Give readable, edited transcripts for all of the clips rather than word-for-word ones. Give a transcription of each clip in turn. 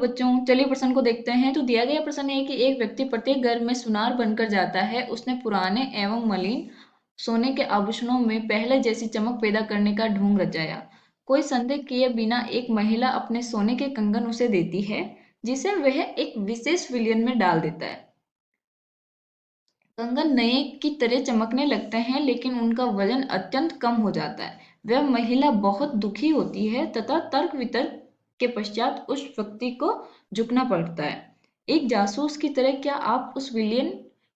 बच्चों, चलिए प्रश्न को देखते हैं। तो दिया गया प्रश्न है कि एक व्यक्ति प्रत्येक घर में सुनार बनकर जाता है। उसने पुराने एवं मलिन सोने के आभूषणों में पहले जैसी चमक पैदा करने का ढोंग रचाया। कोई संदेह किए बिना एक महिला अपने सोने के कंगन उसे देती है, जिसे वह एक विशेष विलयन में डाल देता है। कंगन नए की तरह चमकने लगते हैं, लेकिन उनका वजन अत्यंत कम हो जाता है। वह महिला बहुत दुखी होती है तथा तर्क वितर्क के पश्चात उस व्यक्ति को झुकना पड़ता है। एक जासूस की तरह क्या आप उस विलियन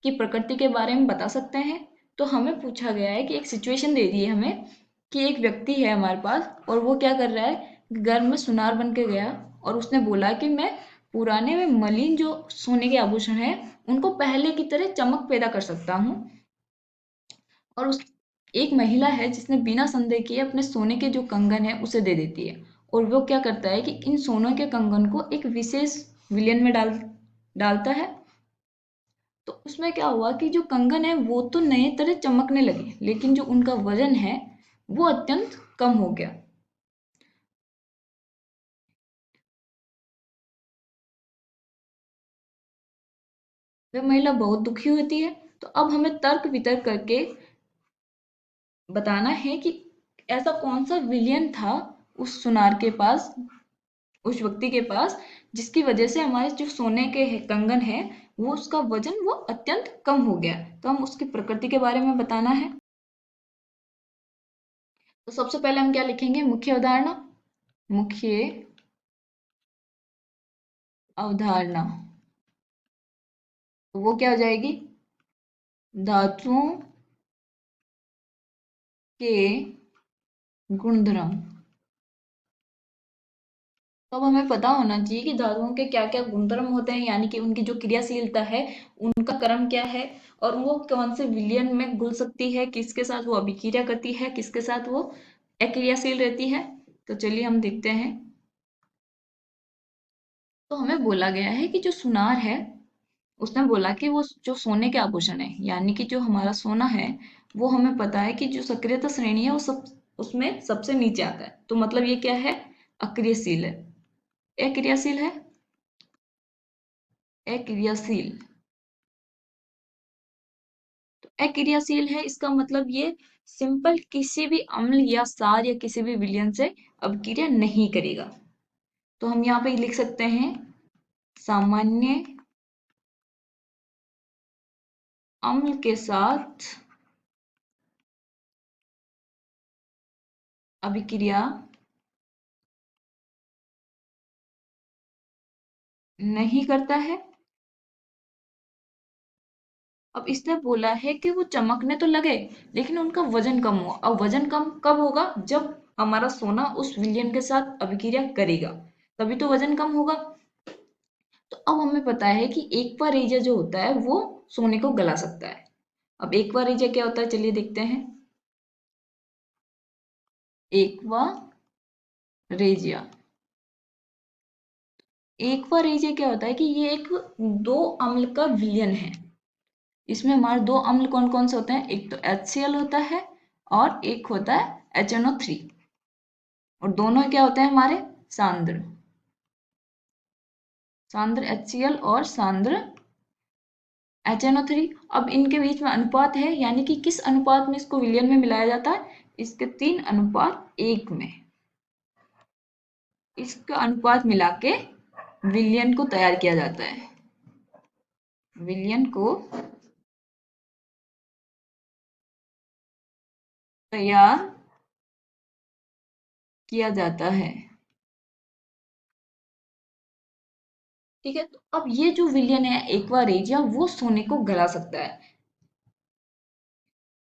की प्रकृति के बारे में बता सकते हैं? तो हमें पूछा गया है कि एक सिचुएशन दे दी है हमें कि एक व्यक्ति है हमारे पास और वो क्या कर रहा है, घर में सुनार बन के गया और उसने बोला कि मैं पुराने में मलिन जो सोने के आभूषण है उनको पहले की तरह चमक पैदा कर सकता हूँ। और उस एक महिला है जिसने बिना संदेह किए अपने सोने के जो कंगन है उसे दे देती है। और वो क्या करता है कि इन सोने के कंगन को एक विशेष विलियन में डालता है। तो उसमें क्या हुआ कि जो कंगन है वो तो नए तरह चमकने लगे, लेकिन जो उनका वजन है वो अत्यंत कम हो गया। वह महिला बहुत दुखी होती है। तो अब हमें तर्क वितर्क करके बताना है कि ऐसा कौन सा विलियन था उस सुनार के पास, उस व्यक्ति के पास, जिसकी वजह से हमारे जो सोने के कंगन है वो उसका वजन वो अत्यंत कम हो गया। तो हम उसकी प्रकृति के बारे में बताना है। तो सबसे पहले हम क्या लिखेंगे, मुख्य अवधारणा। मुख्य अवधारणा तो वो क्या हो जाएगी, धातुओं के गुणधर्म। तो अब हमें पता होना चाहिए कि धातुओं के क्या क्या गुणधर्म होते हैं, यानी कि उनकी जो क्रियाशीलता है, उनका क्रम क्या है, और वो कौन से विलयन में घुल सकती है, किसके साथ वो अभिक्रिया करती है, किसके साथ वो अक्रियाशील रहती है। तो चलिए हम देखते हैं। तो हमें बोला गया है कि जो सुनार है, उसने बोला कि वो जो सोने के आभूषण है, यानी कि जो हमारा सोना है, वो हमें पता है कि जो सक्रियता श्रेणी है वो सब उसमें सबसे नीचे आता है। तो मतलब ये क्या है, अक्रियशील है। अक्रियाशील है, अक्रियाशील। तो अक्रियाशील है इसका मतलब ये सिंपल किसी भी अम्ल या क्षार या किसी भी विलयन से अभिक्रिया नहीं करेगा। तो हम यहाँ पे लिख सकते हैं सामान्य अम्ल के साथ अभिक्रिया नहीं करता है। अब इसने बोला है कि वो चमकने तो लगे, लेकिन उनका वजन कम हो। अब वजन कम कब होगा, जब हमारा सोना उस विलयन के साथ अभिक्रिया करेगा, तभी तो वजन कम होगा। तो अब हमें पता है कि एक्वा रेजिया जो होता है वो सोने को गला सकता है। अब एक्वा रेजिया क्या होता है, चलिए देखते हैं। एक्वा रेजिया, एक्वा रेजिया क्या होता है कि ये एक दो अम्ल का विलयन है। इसमें हमारे दो अम्ल कौन कौन से होते हैं, एक तो HCl होता है और एक होता है HNO3। और दोनों क्या होते हैं हमारे, सांद्र, सांद्र HCl और सांद्र HNO3। अब इनके बीच में अनुपात है, यानी कि किस अनुपात में इसको विलयन में मिलाया जाता है, इसके 3:1 में इसका अनुपात मिला के विलयन को तैयार किया जाता है। विलयन को तैयार किया जाता है। ठीक है, तो अब ये जो विलयन है एक्वा रेजिया वो सोने को गला सकता है,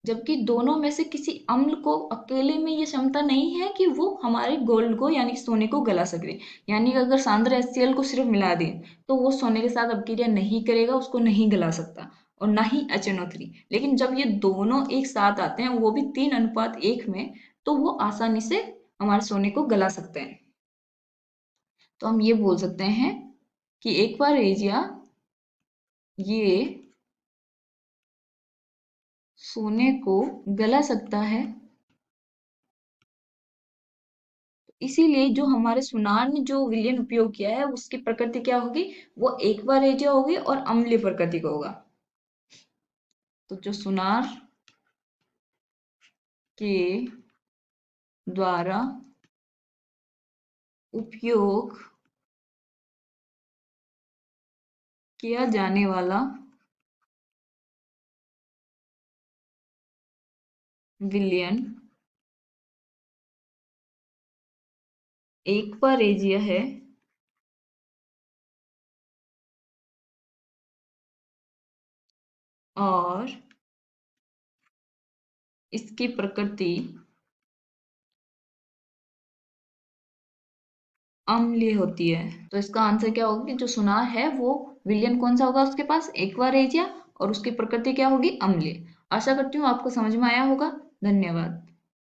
जबकि दोनों में से किसी अम्ल को अकेले में ये क्षमता नहीं है कि वो हमारे गोल्ड को यानी कि सोने को गला सके। यानी कि अगर सांद्र HCl को सिर्फ मिला दें तो वो सोने के साथ अपक्रिया नहीं करेगा, उसको नहीं गला सकता, और ना ही HNO3। लेकिन जब ये दोनों एक साथ आते हैं, वो भी 3:1 में, तो वो आसानी से हमारे सोने को गला सकते हैं। तो हम ये बोल सकते हैं कि एक्वा रेजिया ये सोने को गला सकता है। इसीलिए जो हमारे सुनार ने जो विलयन उपयोग किया है उसकी प्रकृति क्या होगी, वो एक्वारेजिया होगी और अम्लीय प्रकृति का होगा। तो जो सुनार के द्वारा उपयोग किया जाने वाला विलयन एक्वारेजिया है और इसकी प्रकृति अम्लीय होती है। तो इसका आंसर क्या होगा कि जो सुनार है वो विलयन कौन सा होगा उसके पास, एक्वारेजिया, और उसकी प्रकृति क्या होगी, अम्लीय। आशा करती हूँ आपको समझ में आया होगा। धन्यवाद।